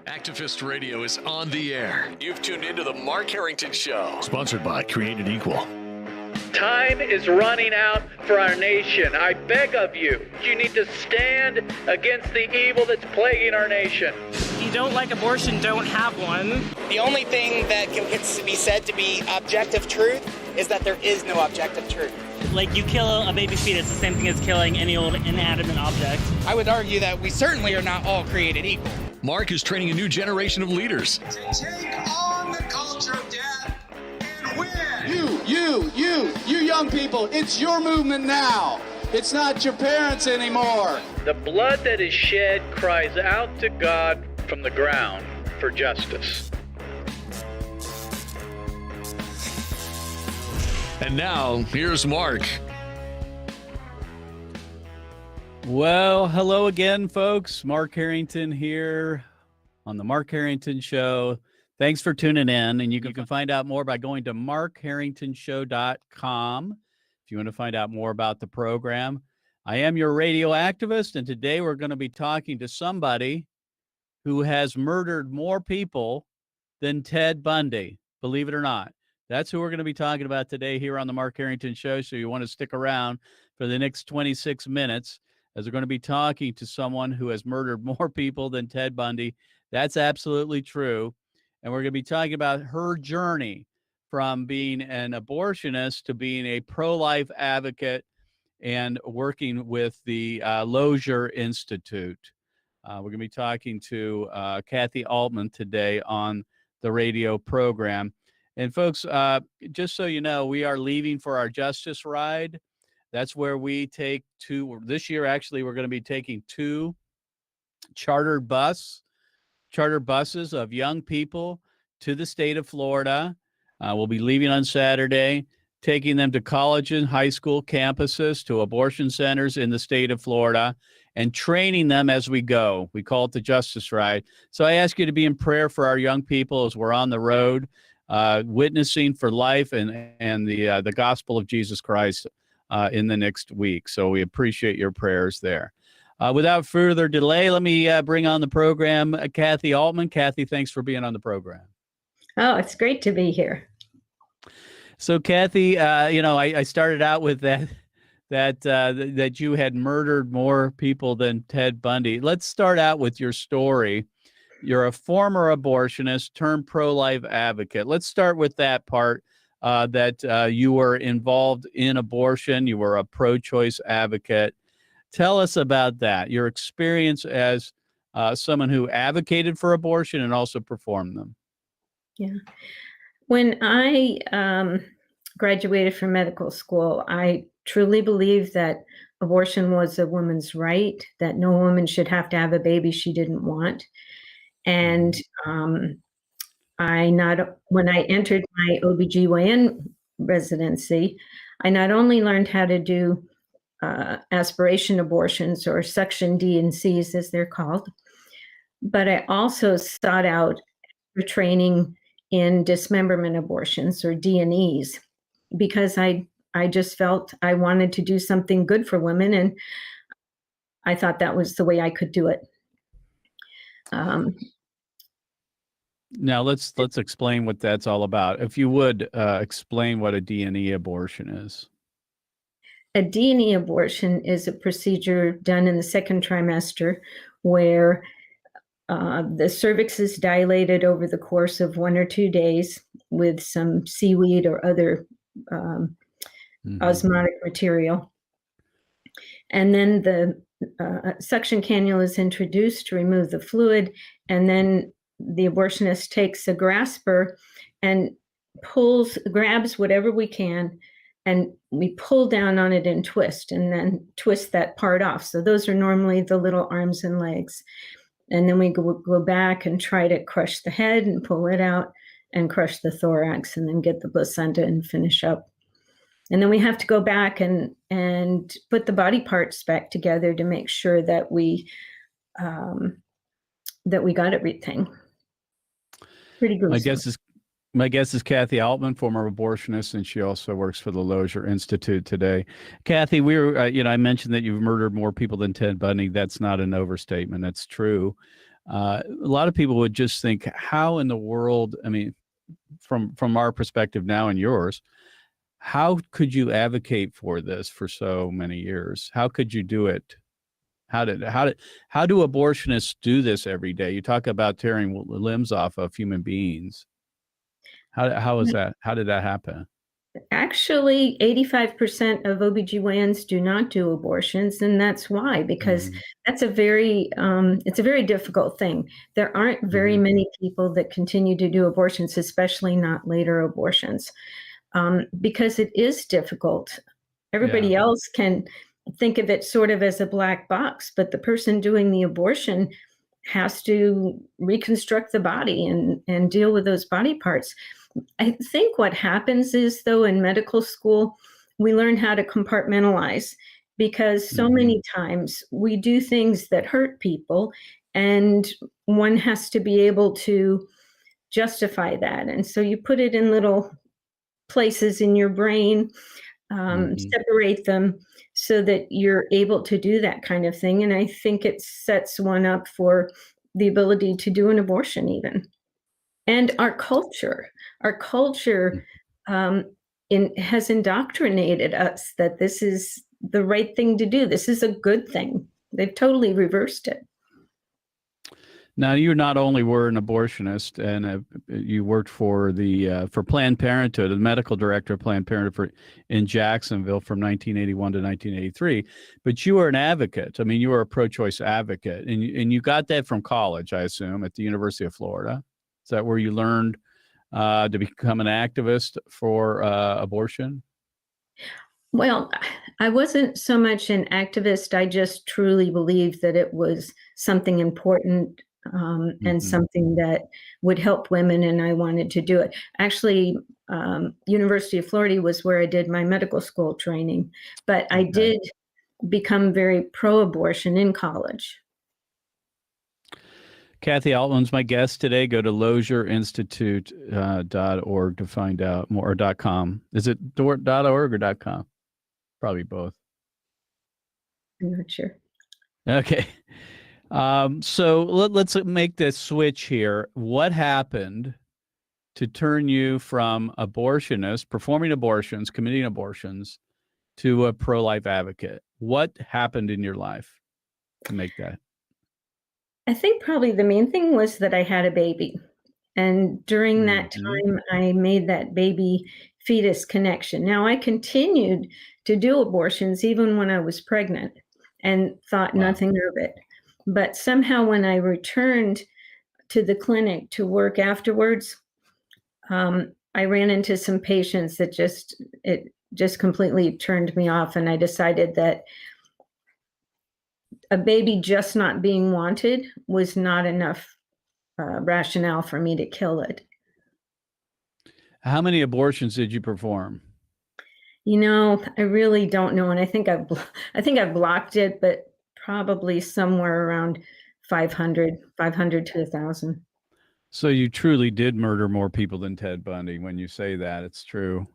Activist Radio is on the air. You've tuned into the Mark Harrington Show. Sponsored by Created Equal. Time is running out for our nation. I beg of you, you need to stand against the evil that's plaguing our nation. If you don't like abortion, don't have one. The only thing that can be said to be objective truth is that there is no objective truth. Like, you kill a baby fetus, the same thing as killing any old inanimate object. I would argue that we certainly are not all created equal. Mark is training a new generation of leaders. To take on the culture of death and win. You young people, it's your movement now. It's not your parents anymore. The blood that is shed cries out to God from the ground for justice. And now, here's Mark. Well, hello again, folks. Mark Harrington here on the Mark Harrington Show. Thanks for tuning in. And you can find out more by going to markharringtonshow.com if you want to find out more about the program. I am your radio activist, and today we're going to be talking to somebody who has murdered more people than Ted Bundy, believe it or not. That's who we're going to be talking about today here on the Mark Harrington Show, so you want to stick around for the next 26 minutes as we're going to be talking to someone who has murdered more people than Ted Bundy. That's absolutely true. And we're going to be talking about her journey from being an abortionist to being a pro-life advocate and working with the Lozier Institute. We're going to be talking to Kathi Aultman today on the radio program. And folks, just so you know, we are leaving for our Justice Ride. That's where we take this year, actually, we're going to be taking 2 charter buses of young people to the state of Florida. We'll be leaving on Saturday, taking them to college and high school campuses, to abortion centers in the state of Florida, and training them as we go. We call it the Justice Ride. So I ask you to be in prayer for our young people as we're on the road, witnessing for life and the gospel of Jesus Christ in the next week. So we appreciate your prayers there. Without further delay, let me bring on the program Kathi Aultman. Kathi, thanks for being on the program. Oh, it's great to be here. So, Kathi, I started out with that you had murdered more people than Ted Bundy. Let's start out with your story. You're a former abortionist turned pro-life advocate. Let's start with that part, that you were involved in abortion. You were a pro-choice advocate. Tell us about that, your experience as someone who advocated for abortion and also performed them. Yeah. When I graduated from medical school, I truly believed that abortion was a woman's right, that no woman should have to have a baby she didn't want. And when I entered my OBGYN residency, I not only learned how to do aspiration abortions, or section D and C's as they're called, but I also sought out for training in dismemberment abortions, or D&Es, because I just felt I wanted to do something good for women, and I thought that was the way I could do it. Now let's explain what that's all about. If you would explain what a D&E abortion is. A D&E abortion is a procedure done in the second trimester where the cervix is dilated over the course of 1 or 2 days with some seaweed or other osmotic material. And then the suction cannula is introduced to remove the fluid, and then the abortionist takes a grasper and grabs whatever we can, and we pull down on it and then twist that part off. So those are normally the little arms and legs. And then we go back and try to crush the head and pull it out and crush the thorax, and then get the placenta and finish up. And then we have to go back and put the body parts back together to make sure that we got everything. Pretty gruesome. My guest is Kathi Aultman, former abortionist, and she also works for the Lozier Institute today. Kathi, we were, I mentioned that you've murdered more people than Ted Bundy. That's not an overstatement. That's true. A lot of people would just think, how in the world, I mean, from our perspective now and yours, how could you advocate for this for so many years? How could you do it? How do abortionists do this every day? You talk about tearing limbs off of human beings. How is that? How did that happen? Actually, 85% of OBGYNs do not do abortions, and that's why, because that's it's a very difficult thing. There aren't very many people that continue to do abortions, especially not later abortions, because it is difficult. Everybody else can think of it sort of as a black box, but the person doing the abortion has to reconstruct the body and deal with those body parts. I think what happens is, though, in medical school, we learn how to compartmentalize, because so many times we do things that hurt people, and one has to be able to justify that. And so you put it in little places in your brain, separate them so that you're able to do that kind of thing. And I think it sets one up for the ability to do an abortion even. And our culture has indoctrinated us that this is the right thing to do. This is a good thing. They've totally reversed it. Now, you not only were an abortionist, and you worked for for Planned Parenthood, the medical director of Planned Parenthood in Jacksonville from 1981 to 1983, but you were an advocate. I mean, you were a pro-choice advocate, and you got that from college, I assume, at the University of Florida. Is that where you learned to become an activist for abortion? Well, I wasn't so much an activist. I just truly believed that it was something important and something that would help women, and I wanted to do it. Actually, University of Florida was where I did my medical school training, but I did become very pro-abortion in college. Kathi Aultman's my guest today. Go to lozierinstitute.org to find out more, or .com. Is it .org or .com? Probably both. I'm not sure. Okay. So let's make this switch here. What happened to turn you from abortionist, performing abortions, committing abortions, to a pro-life advocate? What happened in your life to make that? I think probably the main thing was that I had a baby. And during that time, I made that baby fetus connection. Now, I continued to do abortions even when I was pregnant and thought nothing of it. But somehow when I returned to the clinic to work afterwards, I ran into some patients that just completely turned me off. And I decided that a baby just not being wanted was not enough rationale for me to kill it. How many abortions did you perform? I really don't know, and I think I've blocked it, but probably somewhere around 500 to 1,000. So you truly did murder more people than Ted Bundy. When you say that, it's true.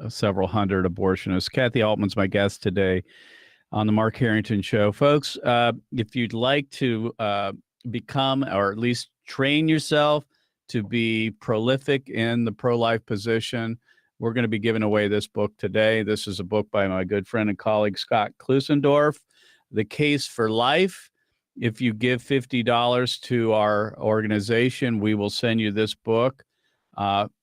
Several hundred abortionists. Kathi Aultman's my guest today on the Mark Harrington Show. Folks, if you'd like to become, or at least train yourself to be prolific in the pro-life position, we're going to be giving away this book today. This is a book by my good friend and colleague, Scott Klusendorf, The Case for Life. If you give $50 to our organization, we will send you this book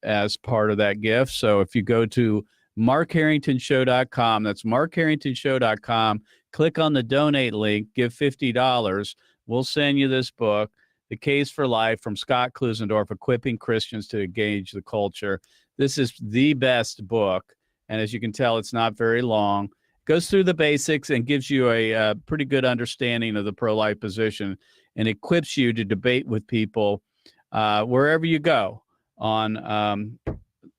as part of that gift. So if you go to markharringtonshow.com, that's markharringtonshow.com, click on the donate link, give $50, we'll send you this book, The Case for Life, from Scott Klusendorf, Equipping Christians to Engage the Culture. This is the best book, and as you can tell, it's not very long. Goes through the basics and gives you a pretty good understanding of the pro-life position, and equips you to debate with people wherever you go on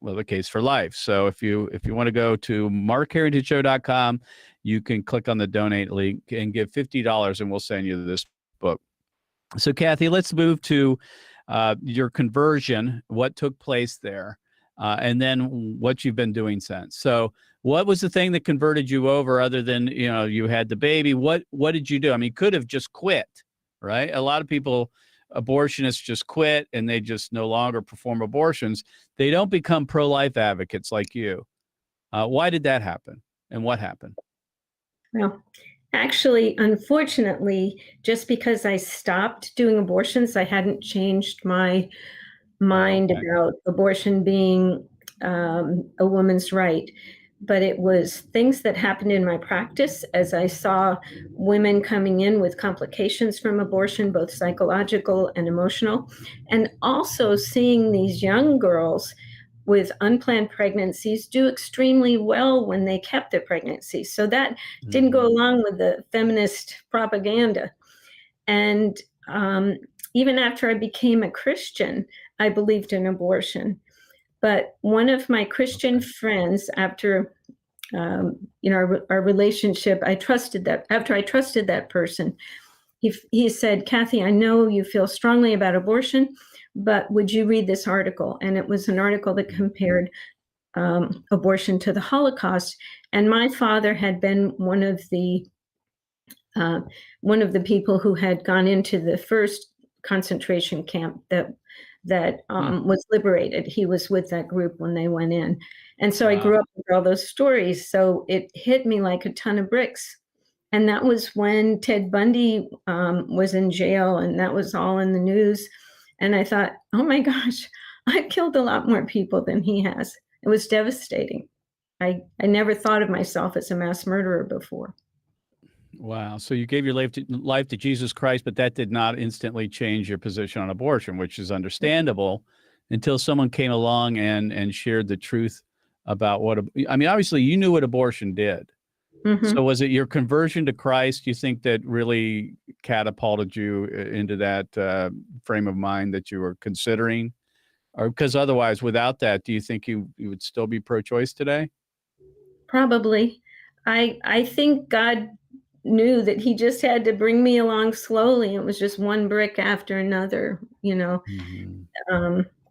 The Case for Life. So if you want to go to markharringtonshow.com, you can click on the donate link and give $50, and we'll send you this book. So Kathi, let's move to your conversion, what took place there, and then what you've been doing since. So what was the thing that converted you over other than, you had the baby? What did you do? I mean, you could have just quit, right? A lot of people, abortionists, just quit and they just no longer perform abortions. They don't become pro-life advocates like you. Why did that happen? And what happened? Well, actually, unfortunately, just because I stopped doing abortions, I hadn't changed my mind about abortion being a woman's right. But it was things that happened in my practice as I saw women coming in with complications from abortion, both psychological and emotional, and also seeing these young girls with unplanned pregnancies do extremely well when they kept their pregnancies. So that didn't go along with the feminist propaganda. And even after I became a Christian, I believed in abortion. But one of my Christian friends, after our relationship, I trusted that. After I trusted that person, he said, "Kathi, I know you feel strongly about abortion, but would you read this article?" And it was an article that compared abortion to the Holocaust. And my father had been one of the people who had gone into the first concentration camp that was liberated. He was with that group when they went in. And so I grew up with all those stories. So it hit me like a ton of bricks. And that was when Ted Bundy was in jail, and that was all in the news. And I thought, oh my gosh, I've killed a lot more people than he has. It was devastating. I never thought of myself as a mass murderer before. Wow. So you gave your life to Jesus Christ, but that did not instantly change your position on abortion, which is understandable, until someone came along and shared the truth about obviously you knew what abortion did. Mm-hmm. So was it your conversion to Christ, you think, that really catapulted you into that frame of mind that you were considering? Or because otherwise, without that, do you think you would still be pro-choice today? Probably. I think God knew that he just had to bring me along slowly. It was just one brick after another,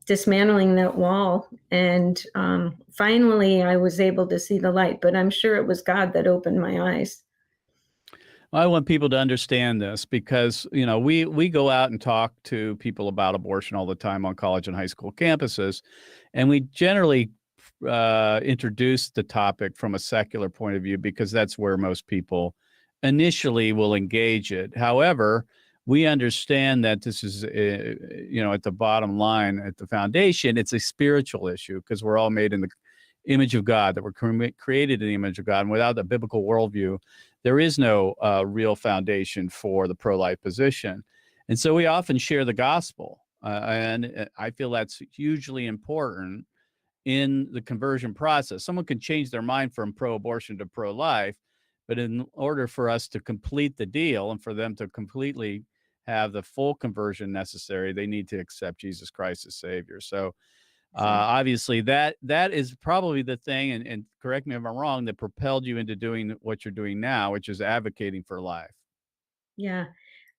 dismantling that wall. And finally, I was able to see the light, but I'm sure it was God that opened my eyes. I want people to understand this because, we go out and talk to people about abortion all the time on college and high school campuses, and we generally introduce the topic from a secular point of view because that's where most people initially will engage it. However, we understand that this is, at the bottom line, at the foundation, it's a spiritual issue because we're all made in the image of God, that we're created in the image of God. And without a biblical worldview, there is no real foundation for the pro-life position. And so we often share the gospel. And I feel that's hugely important in the conversion process. Someone can change their mind from pro-abortion to pro-life, but in order for us to complete the deal and for them to completely have the full conversion necessary, they need to accept Jesus Christ as Savior. So obviously that is probably the thing, and correct me if I'm wrong, that propelled you into doing what you're doing now, which is advocating for life. Yeah.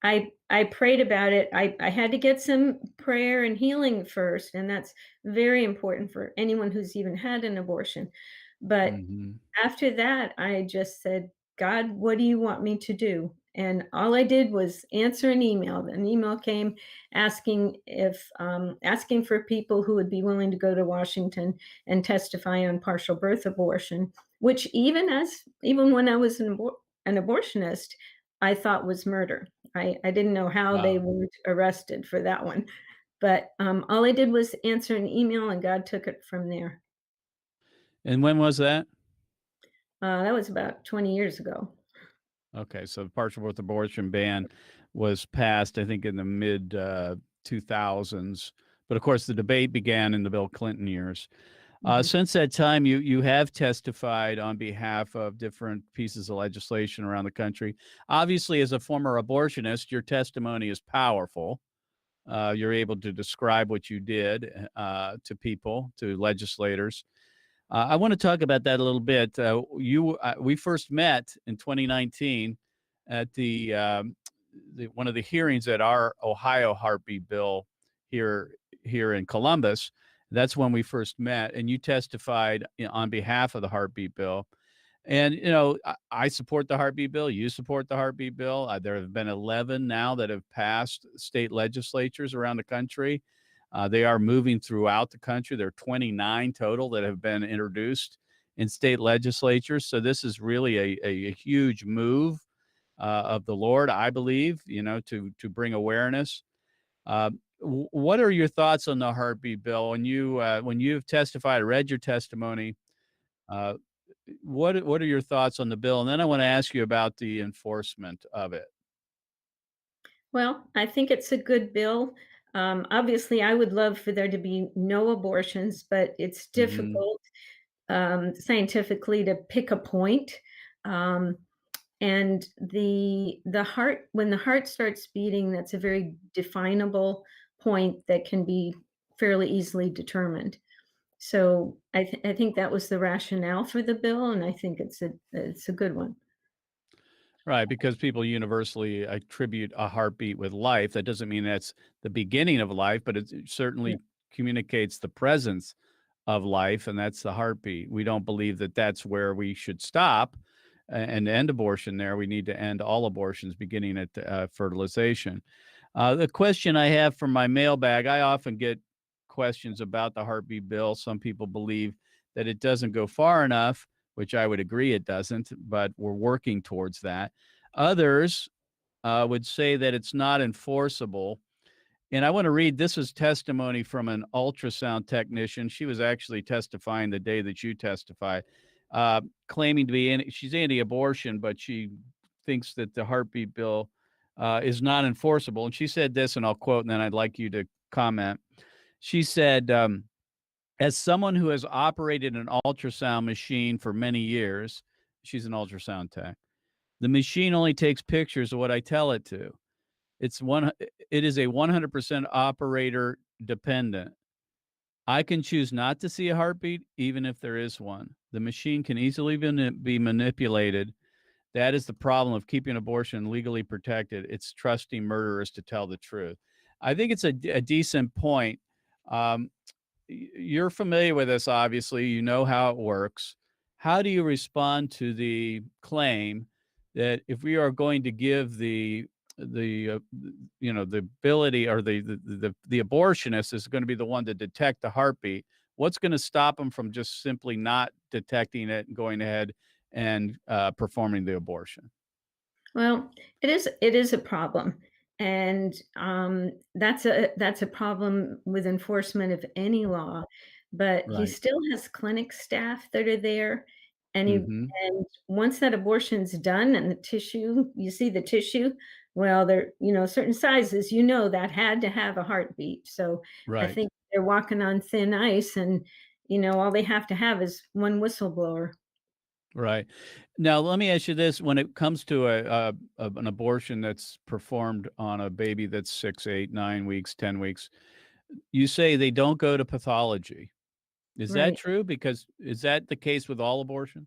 I prayed about it. I had to get some prayer and healing first, and that's very important for anyone who's even had an abortion. But after that, I just said, God, what do you want me to do? And all I did was answer an email. An email came asking asking for people who would be willing to go to Washington and testify on partial birth abortion, which even when I was an abortionist, I thought was murder. I didn't know how they weren't arrested for that one. But all I did was answer an email, and God took it from there. And when was that? That was about 20 years ago. Okay, so the partial birth abortion ban was passed, I think, in the mid 2000s. But of course, the debate began in the Bill Clinton years. Since that time, you have testified on behalf of different pieces of legislation around the country. Obviously, as a former abortionist, your testimony is powerful. You're able to describe what you did to people, to legislators. I want to talk about that a little bit. We first met in 2019 at the one of the hearings that our Ohio heartbeat bill here in Columbus. That's when we first met, and you testified on behalf of the heartbeat bill. And, I support the heartbeat bill. You support the heartbeat bill. There have been 11 now that have passed state legislatures around the country. They are moving throughout the country. There are 29 total that have been introduced in state legislatures. So this is really a huge move of the Lord, I believe, to bring awareness. What are your thoughts on the heartbeat bill? When you've testified, read your testimony, what are your thoughts on the bill? And then I want to ask you about the enforcement of it. Well, I think it's a good bill. Obviously, I would love for there to be no abortions, but it's difficult scientifically to pick a point. And the heart, when the heart starts beating, that's a very definable point that can be fairly easily determined. So I think that was the rationale for the bill, and I think it's a good one. Right, because people universally attribute a heartbeat with life. That doesn't mean that's the beginning of life, but it certainly communicates the presence of life, and that's the heartbeat. We don't believe that that's where we should stop and end abortion there. We need to end all abortions beginning at fertilization. The question I have from my mailbag, I often get questions about the heartbeat bill. Some people believe that it doesn't go far enough, which I would agree it doesn't, but we're working towards that. Others would say that it's not enforceable. And I want to read, this is testimony from an ultrasound technician. She was actually testifying the day that you testified, claiming to be, she's anti-abortion, but she thinks that the heartbeat bill is not enforceable. And she said this, and I'll quote, and then I'd like you to comment. She said, as someone who has operated an ultrasound machine for many years, she's an ultrasound tech, the machine only takes pictures of what I tell it to. It is a 100% operator dependent. I can choose not to see a heartbeat, even if there is one. The machine can easily be manipulated. That is the problem of keeping abortion legally protected. It's trusting murderers to tell the truth. I think it's a decent point. You're familiar with this, obviously. You know how it works. How do you respond to the claim that if we are going to give the ability, or the abortionist is going to be the one to detect the heartbeat, what's going to stop them from just simply not detecting it and going ahead and performing the abortion? Well, it is a problem, and that's a problem with enforcement of any law. But he Right. still has clinic staff that are there, and Mm-hmm. and once that abortion's done, and the tissue, you see the tissue. Well, they're certain sizes, that had to have a heartbeat. So I Right. think they're walking on thin ice, and all they have to have is one whistleblower. Right. Now, let me ask you this. When it comes to an abortion that's performed on a baby that's 6, 8, 9 weeks, 10 weeks, you say they don't go to pathology. Is that Right. true? Because is that the case with all abortions?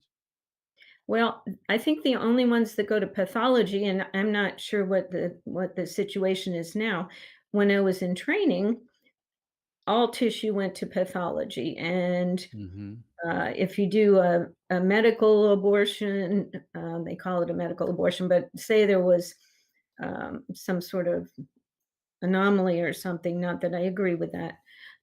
Well, I think the only ones that go to pathology, and I'm not sure what the situation is now. When I was in training, all tissue went to pathology, and Mm-hmm. if you do a medical abortion, they call it a medical abortion, but say there was some sort of anomaly or something, not that I agree with that,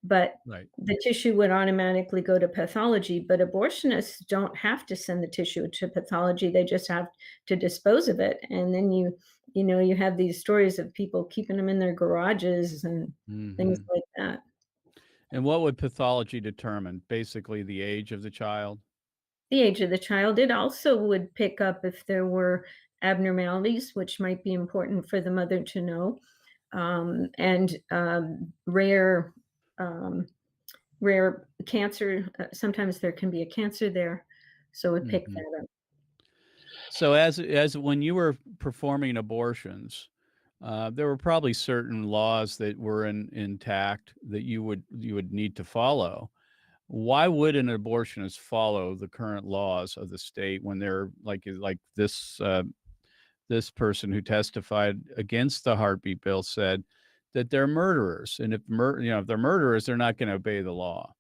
but Right. the tissue would automatically go to pathology. But abortionists don't have to send the tissue to pathology. They just have to dispose of it. And then you have these stories of people keeping them in their garages and things Mm-hmm. like that. And what would pathology determine? Basically, the age of the child? The age of the child. It also would pick up if there were abnormalities, which might be important for the mother to know, and um, rare cancer. Sometimes there can be a cancer there, so it would pick Mm-hmm. that up. So as when you were performing abortions, there were probably certain laws that were intact that you would need to follow. Why would an abortionist follow the current laws of the state when they're like this person who testified against the heartbeat bill said that they're murderers. And if if they're murderers, they're not going to obey the law.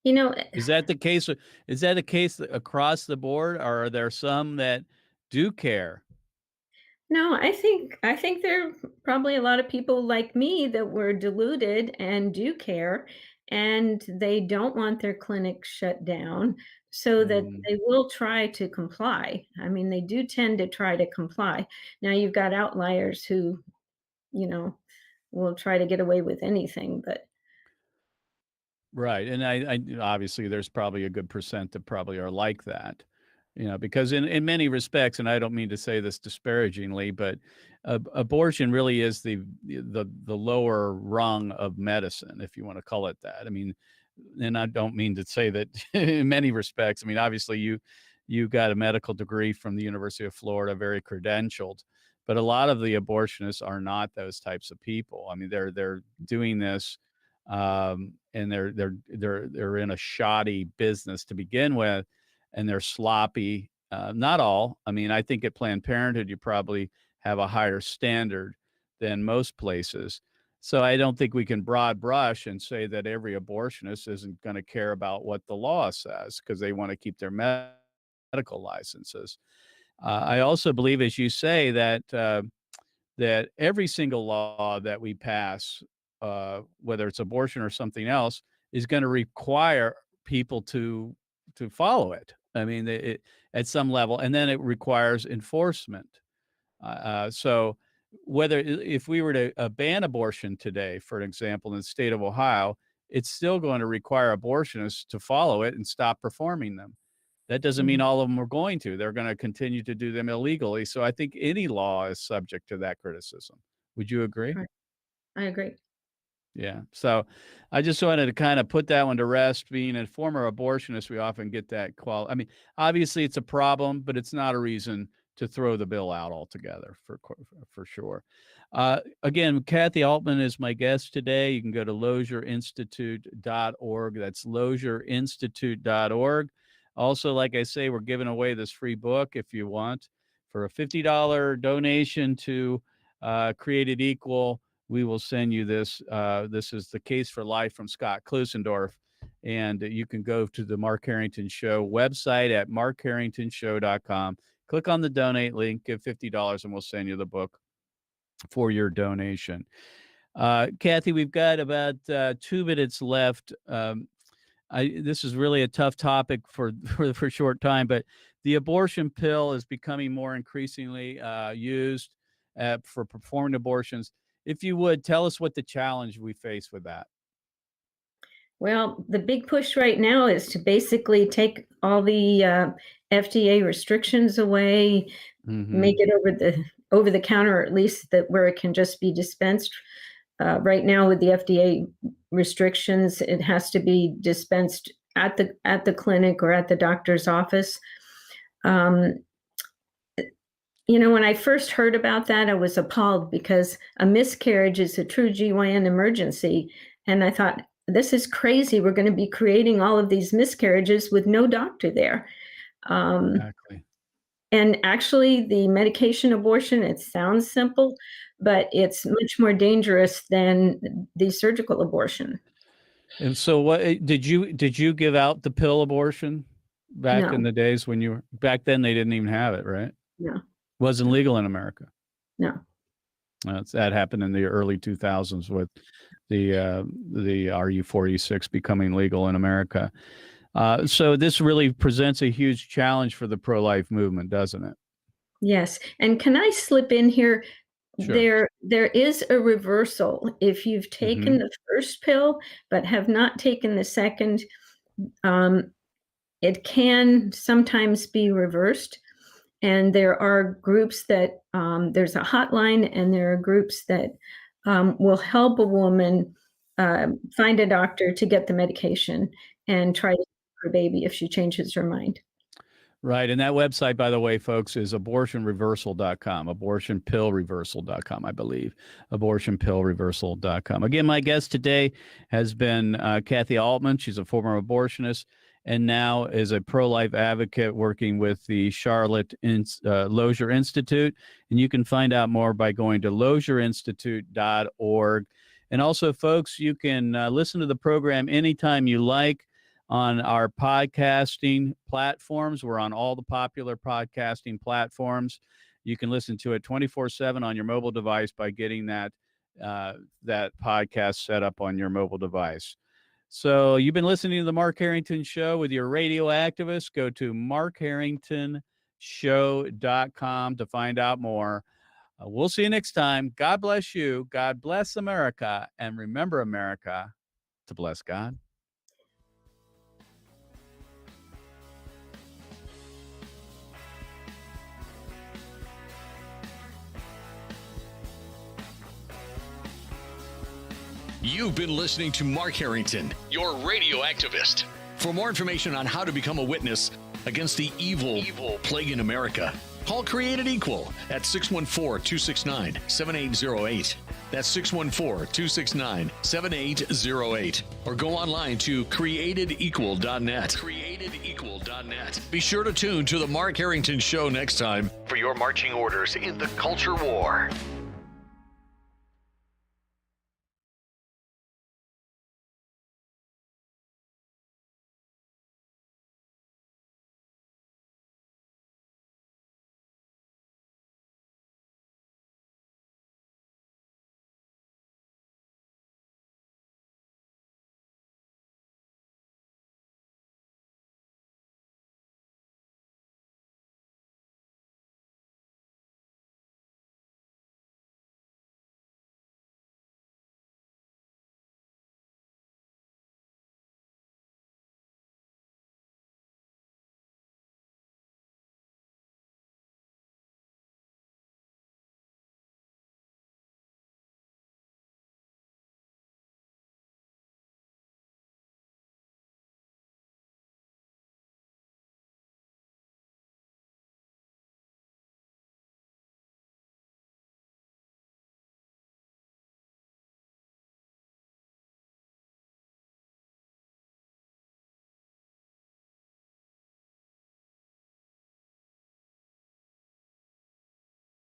You know, Is that the case? Is that a case across the board, or are there some that do care? no, I think there are probably a lot of people like me that were deluded and do care, and they don't want their clinic shut down, so that they will try to comply. I mean, they do tend to try to comply. Now you've got outliers who, will try to get away with anything, but Right. And I obviously there's probably a good percent that probably are like that, because in many respects, and I don't mean to say this disparagingly, but abortion really is the lower rung of medicine, if you want to call it that. I mean, and I don't mean to say that in many respects. I mean, obviously you got a medical degree from the University of Florida, very credentialed, but a lot of the abortionists are not those types of people. I mean, they're doing this, and they're in a shoddy business to begin with, and they're sloppy. Not all. I mean, I think at Planned Parenthood you probably have a higher standard than most places. So I don't think we can broad brush and say that every abortionist isn't going to care about what the law says because they want to keep their medical licenses. I also believe, as you say, that every single law that we pass, whether it's abortion or something else, is going to require people to follow it. I mean, at some level, and then it requires enforcement. So if we were to ban abortion today, for example, in the state of Ohio, it's still going to require abortionists to follow it and stop performing them. That doesn't mean all of them are going to. They're going to continue to do them illegally. So I think any law is subject to that criticism. Would you agree? right, I agree. Yeah. So I just wanted to kind of put that one to rest. Being a former abortionist, we often get that I mean, obviously it's a problem, but it's not a reason to throw the bill out altogether for sure. Again, Kathi Aultman is my guest today. You can go to lozierinstitute.org. That's lozierinstitute.org. Also, like I say, we're giving away this free book if you want. For a $50 donation to Created Equal, we will send you this. This is The Case for Life from Scott Klusendorf. And you can go to the Mark Harrington Show website at markharringtonshow.com. Click on the donate link, give $50, and we'll send you the book for your donation. Kathi, we've got about 2 minutes left. This is really a tough topic for a short time, but the abortion pill is becoming more increasingly used for performing abortions. If you would, tell us what the challenge we face with that. Well, the big push right now is to basically take all the FDA restrictions away, make it over the counter, or at least where it can just be dispensed. Right now, with the FDA restrictions, it has to be dispensed at the clinic or at the doctor's office. When I first heard about that, I was appalled because a miscarriage is a true GYN emergency. And I thought, this is crazy. We're going to be creating all of these miscarriages with no doctor there. Exactly. And actually, the medication abortion, it sounds simple, but it's much more dangerous than the surgical abortion. And so what did you give out the pill abortion back in the days when you were back then? They didn't even have it, right? No. Wasn't legal in America. No. That happened in the early 2000s with the RU46 becoming legal in America. So this really presents a huge challenge for the pro-life movement, doesn't it? Yes. And can I slip in here? Sure. There is a reversal. If you've taken the first pill but have not taken the second, it can sometimes be reversed. And there are groups that there's a hotline, and there are groups that will help a woman find a doctor to get the medication and try to keep her baby if she changes her mind. Right. And that website, by the way, folks, is abortionreversal.com, abortionpillreversal.com, I believe, abortionpillreversal.com. Again, my guest today has been Kathi Aultman. She's a former abortionist. and now is a pro-life advocate working with the Charlotte Lozier Institute. And you can find out more by going to lozierinstitute.org. And also, folks, you can listen to the program anytime you like on our podcasting platforms. We're on all the popular podcasting platforms. You can listen to it 24/7 on your mobile device by getting that podcast set up on your mobile device. So you've been listening to the Mark Harrington Show with your radio activist. Go to markharringtonshow.com to find out more. We'll see you next time. God bless you. God bless America. And remember, America, to bless God. You've been listening to Mark Harrington, your radio activist. For more information on how to become a witness against the evil plague in America, call Created Equal at 614-269-7808. That's 614-269-7808. Or go online to createdequal.net. Createdequal.net. Be sure to tune to the Mark Harrington Show next time for your marching orders in the culture war.